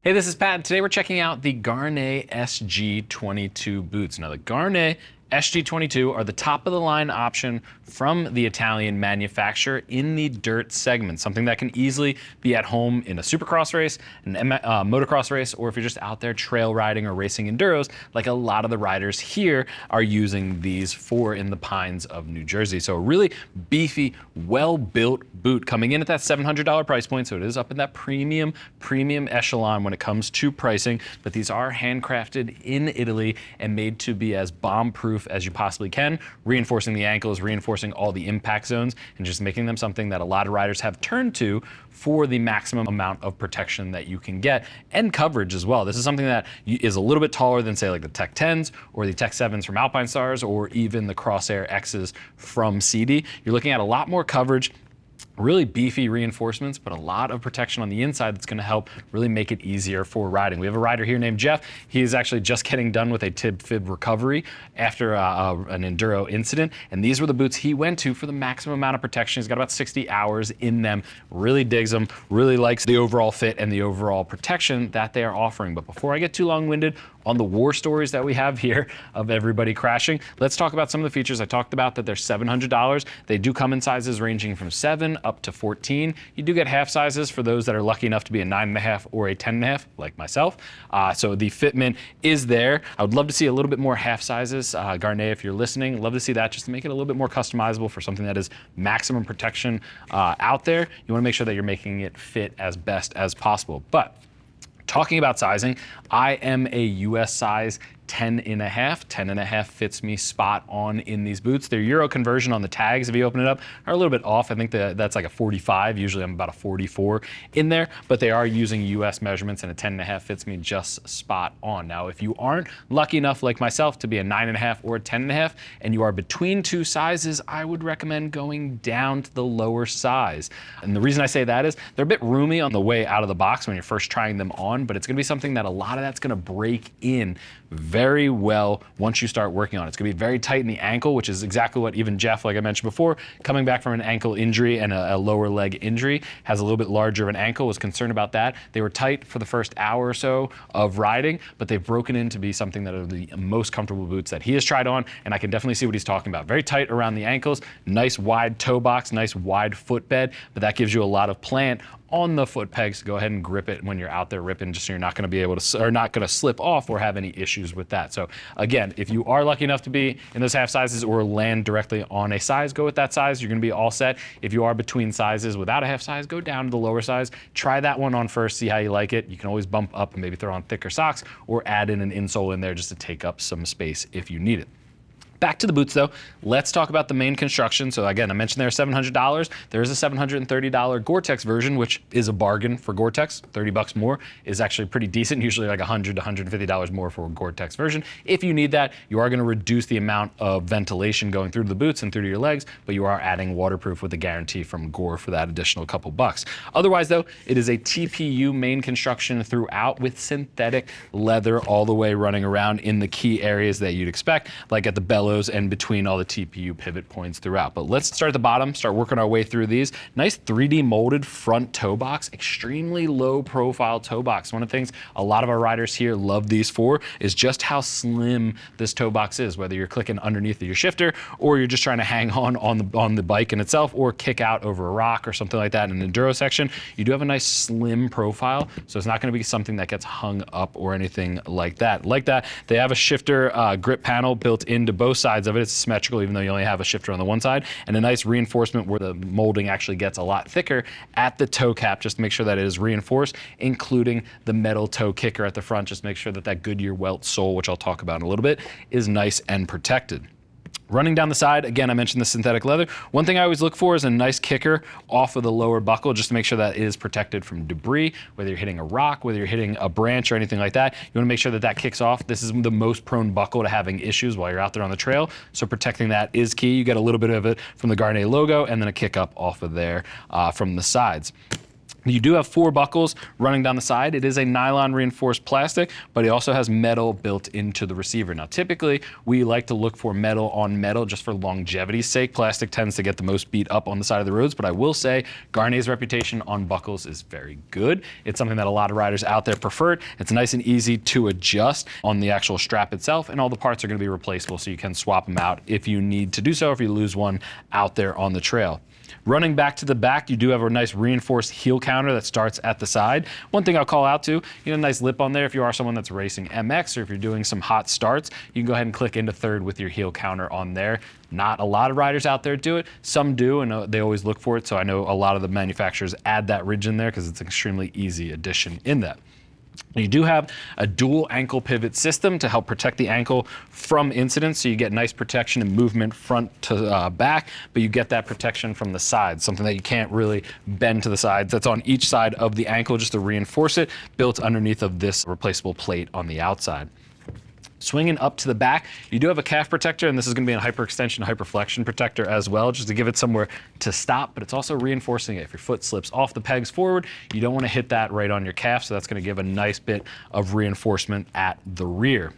Hey, this is Pat. Today we're checking out the Gaerne SG22 boots. Now, the Gaerne SG22 are the top of the line option from the Italian manufacturer in the dirt segment, something that can easily be at home in a supercross race, an motocross race, or if you're just out there trail riding or racing enduros, like a lot of the riders here are using these for in the Pines of New Jersey. So a really beefy, well-built boot coming in at that $700 price point. So it is up in that premium echelon when it comes to pricing, but these are handcrafted in Italy and made to be as bomb-proof as you possibly can, reinforcing the ankles, reinforcing all the impact zones, and just making them something that a lot of riders have turned to for the maximum amount of protection that you can get, and coverage as well. This is something that is a little bit taller than, say, like the Tech 10s or the Tech 7s from Alpine Stars, or even the Crosshair X's from CD. You're looking at a lot more coverage, really beefy reinforcements, but a lot of protection on the inside that's going to help really make it easier for riding. We have a rider here named Jeff. He is actually just getting done with a tib-fib recovery after an enduro incident, and these were the boots he went to for the maximum amount of protection. He's got about 60 hours in them, really digs them, really likes the overall fit and the overall protection that they are offering. But before I get too long-winded on the war stories that we have here of everybody crashing, let's talk about some of the features. I talked about that they're $700. They do come in sizes ranging from 7 up to 14. You do get half sizes for those that are lucky enough to be a 9.5 or a 10.5, like myself. So the fitment is there. I would love to see a little bit more half sizes. Gaerne, if you're listening, love to see that just to make it a little bit more customizable for something that is maximum protection out there. You want to make sure that you're making it fit as best as possible. But talking about sizing, I am a US size 10.5. 10.5 fits me spot on in these boots. Their Euro conversion on the tags, if you open it up, are a little bit off. I think that's like a 45. Usually I'm about a 44 in there, but they are using US measurements, and a 10.5 fits me just spot on. Now, if you aren't lucky enough, like myself, to be a 9.5 or a 10.5, and you are between two sizes, I would recommend going down to the lower size. And the reason I say that is they're a bit roomy on the way out of the box when you're first trying them on, but it's gonna be something that a lot of that's gonna break in very well once you start working on it. It's gonna be very tight in the ankle, which is exactly what even Jeff, like I mentioned before, coming back from an ankle injury and a lower leg injury, has a little bit larger of an ankle, was concerned about that. They were tight for the first hour or so of riding, but they've broken in to be something that are the most comfortable boots that he has tried on, and I can definitely see what he's talking about. Very tight around the ankles, nice wide toe box, nice wide footbed, but that gives you a lot of plant on the foot pegs. Go ahead and grip it when you're out there ripping, just so you're not going to be able to, or not going to slip off or have any issues with that. So again, if you are lucky enough to be in those half sizes or land directly on a size, go with that size. You're going to be all set. If you are between sizes without a half size, go down to the lower size. Try that one on first, see how you like it. You can always bump up and maybe throw on thicker socks or add in an insole in there just to take up some space if you need it. Back to the boots though, let's talk about the main construction. So again, I mentioned they're $700. There is a $730 Gore-Tex version, which is a bargain for Gore-Tex. 30 bucks more is actually pretty decent, usually like $100 to $150 more for a Gore-Tex version. If you need that, you are gonna reduce the amount of ventilation going through the boots and through your legs, but you are adding waterproof with the guarantee from Gore for that additional couple bucks. Otherwise though, it is a TPU main construction throughout with synthetic leather all the way running around in the key areas that you'd expect, like at the bellows and between all the TPU pivot points throughout. But let's start at the bottom, start working our way through these. Nice 3D molded front toe box, extremely low profile toe box. One of the things a lot of our riders here love these for is just how slim this toe box is, whether you're clicking underneath your shifter or you're just trying to hang on the bike in itself or kick out over a rock or something like that in an enduro section. You do have a nice slim profile, so it's not gonna be something that gets hung up or anything like that. They have a shifter grip panel built into both sides of it. It's symmetrical even though you only have a shifter on the one side, and a nice reinforcement where the molding actually gets a lot thicker at the toe cap just to make sure that it is reinforced, including the metal toe kicker at the front. Just make sure that that Goodyear welt sole, which I'll talk about in a little bit, is nice and protected. Running down the side, again, I mentioned the synthetic leather. One thing I always look for is a nice kicker off of the lower buckle, just to make sure that it is protected from debris, whether you're hitting a rock, whether you're hitting a branch or anything like that. You wanna make sure that that kicks off. This is the most prone buckle to having issues while you're out there on the trail, so protecting that is key. You get a little bit of it from the Gaerne logo and then a kick up off of there from the sides. You do have 4 buckles running down the side. It is a nylon reinforced plastic, but it also has metal built into the receiver. Now, typically, we like to look for metal on metal just for longevity's sake. Plastic tends to get the most beat up on the side of the roads, but I will say Gaerne's reputation on buckles is very good. It's something that a lot of riders out there prefer. It's nice and easy to adjust on the actual strap itself, and all the parts are going to be replaceable, so you can swap them out if you need to do so, if you lose one out there on the trail. Running back to the back, you do have a nice reinforced heel counter that starts at the side. One thing I'll call out to, you know, a nice lip on there if you are someone that's racing MX, or if you're doing some hot starts, you can go ahead and click into third with your heel counter on there. Not a lot of riders out there do it. Some do, and they always look for it. So I know a lot of the manufacturers add that ridge in there because it's an extremely easy addition in that. You do have a dual ankle pivot system to help protect the ankle from incidents, so you get nice protection and movement front to back, but you get that protection from the sides, something that you can't really bend to the sides. That's on each side of the ankle just to reinforce it, built underneath of this replaceable plate on the outside. Swinging up to the back, you do have a calf protector, and this is going to be a hyperextension, hyperflexion protector as well, just to give it somewhere to stop, but it's also reinforcing it. If your foot slips off the pegs forward, you don't want to hit that right on your calf, so that's going to give a nice bit of reinforcement at the rear.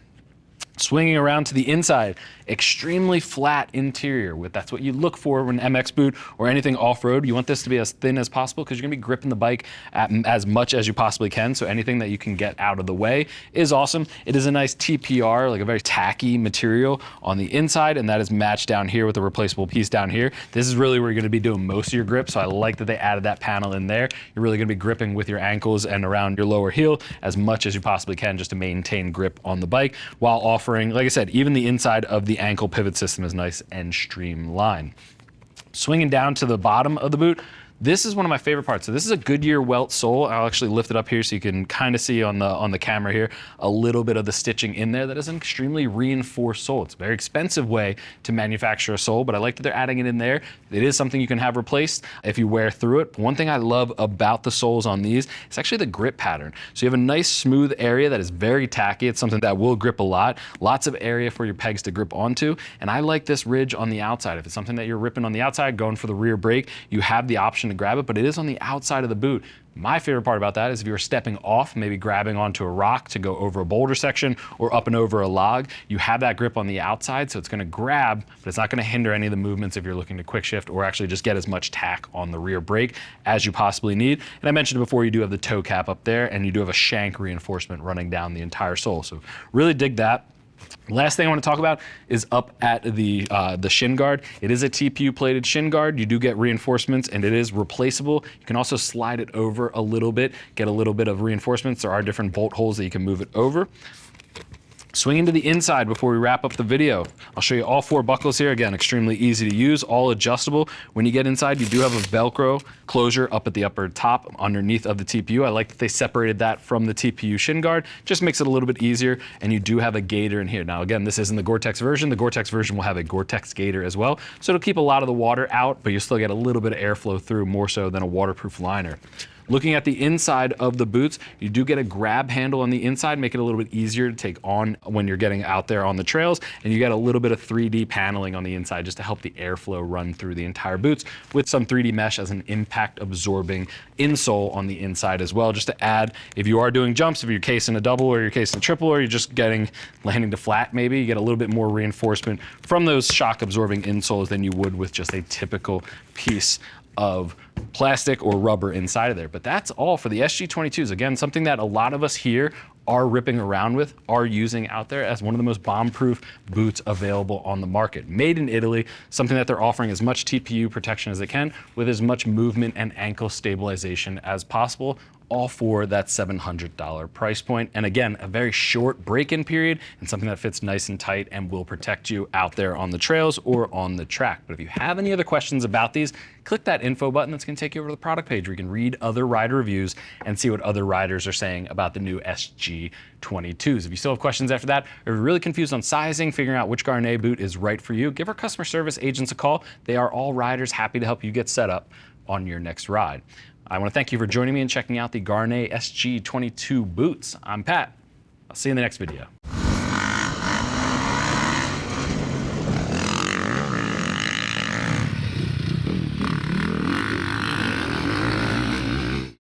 Swinging around to the inside, extremely flat interior. That's what you look for when MX boot or anything off-road. You want this to be as thin as possible because you're gonna be gripping the bike as much as you possibly can. So anything that you can get out of the way is awesome. It is a nice TPR, like a very tacky material on the inside, and that is matched down here with a replaceable piece down here. This is really where you're gonna be doing most of your grip, so I like that they added that panel in there. You're really gonna be gripping with your ankles and around your lower heel as much as you possibly can just to maintain grip on the bike while offering, like I said, even the inside of the ankle pivot system is nice and streamlined. Swinging down to the bottom of the boot, this is one of my favorite parts. So this is a Goodyear welt sole. I'll actually lift it up here so you can kind of see on the camera here a little bit of the stitching in there. That is an extremely reinforced sole. It's a very expensive way to manufacture a sole, but I like that they're adding it in there. It is something you can have replaced if you wear through it. But one thing I love about the soles on these is actually the grip pattern. So you have a nice smooth area that is very tacky. It's something that will grip a lot. Lots of area for your pegs to grip onto. And I like this ridge on the outside. If it's something that you're ripping on the outside, going for the rear brake, you have the option to grab it, but it is on the outside of the boot. My favorite part about that is if you're stepping off, maybe grabbing onto a rock to go over a boulder section or up and over a log, you have that grip on the outside, so it's gonna grab, but it's not gonna hinder any of the movements if you're looking to quick shift or actually just get as much tack on the rear brake as you possibly need. And I mentioned before, you do have the toe cap up there, and you do have a shank reinforcement running down the entire sole. So really dig that. Last thing I want to talk about is up at the shin guard. It is a TPU plated shin guard. You do get reinforcements, and it is replaceable. You can also slide it over a little bit, get a little bit of reinforcements. There are different bolt holes that you can move it over. Swinging to the inside before we wrap up the video. I'll show you all 4 buckles here. Again, extremely easy to use, all adjustable. When you get inside, you do have a Velcro closure up at the upper top underneath of the TPU. I like that they separated that from the TPU shin guard. Just makes it a little bit easier, and you do have a gaiter in here. Now, again, this isn't the Gore-Tex version. The Gore-Tex version will have a Gore-Tex gaiter as well, so it'll keep a lot of the water out, but you'll still get a little bit of airflow through, more so than a waterproof liner. Looking at the inside of the boots, you do get a grab handle on the inside, make it a little bit easier to take on when you're getting out there on the trails, and you get a little bit of 3D paneling on the inside just to help the airflow run through the entire boots, with some 3D mesh as an impact absorbing insole on the inside as well, just to add, if you are doing jumps, if you're casing a double or you're casing a triple, or you're just landing to flat maybe, you get a little bit more reinforcement from those shock absorbing insoles than you would with just a typical piece of plastic or rubber inside of there. But that's all for the SG22s. Again, something that a lot of us here are ripping around with, are using out there as one of the most bomb-proof boots available on the market. Made in Italy, something that they're offering as much TPU protection as they can with as much movement and ankle stabilization as possible, all for that $700 price point. And again, a very short break-in period and something that fits nice and tight and will protect you out there on the trails or on the track. But if you have any other questions about these, click that info button. That's going to take you over to the product page where you can read other rider reviews and see what other riders are saying about the new SG22s. If you still have questions after that, or if you're really confused on sizing, figuring out which Gaerne boot is right for you, give our customer service agents a call. They are all riders, happy to help you get set up on your next ride. I want to thank you for joining me and checking out the Gaerne SG22 boots. I'm Pat. I'll see you in the next video.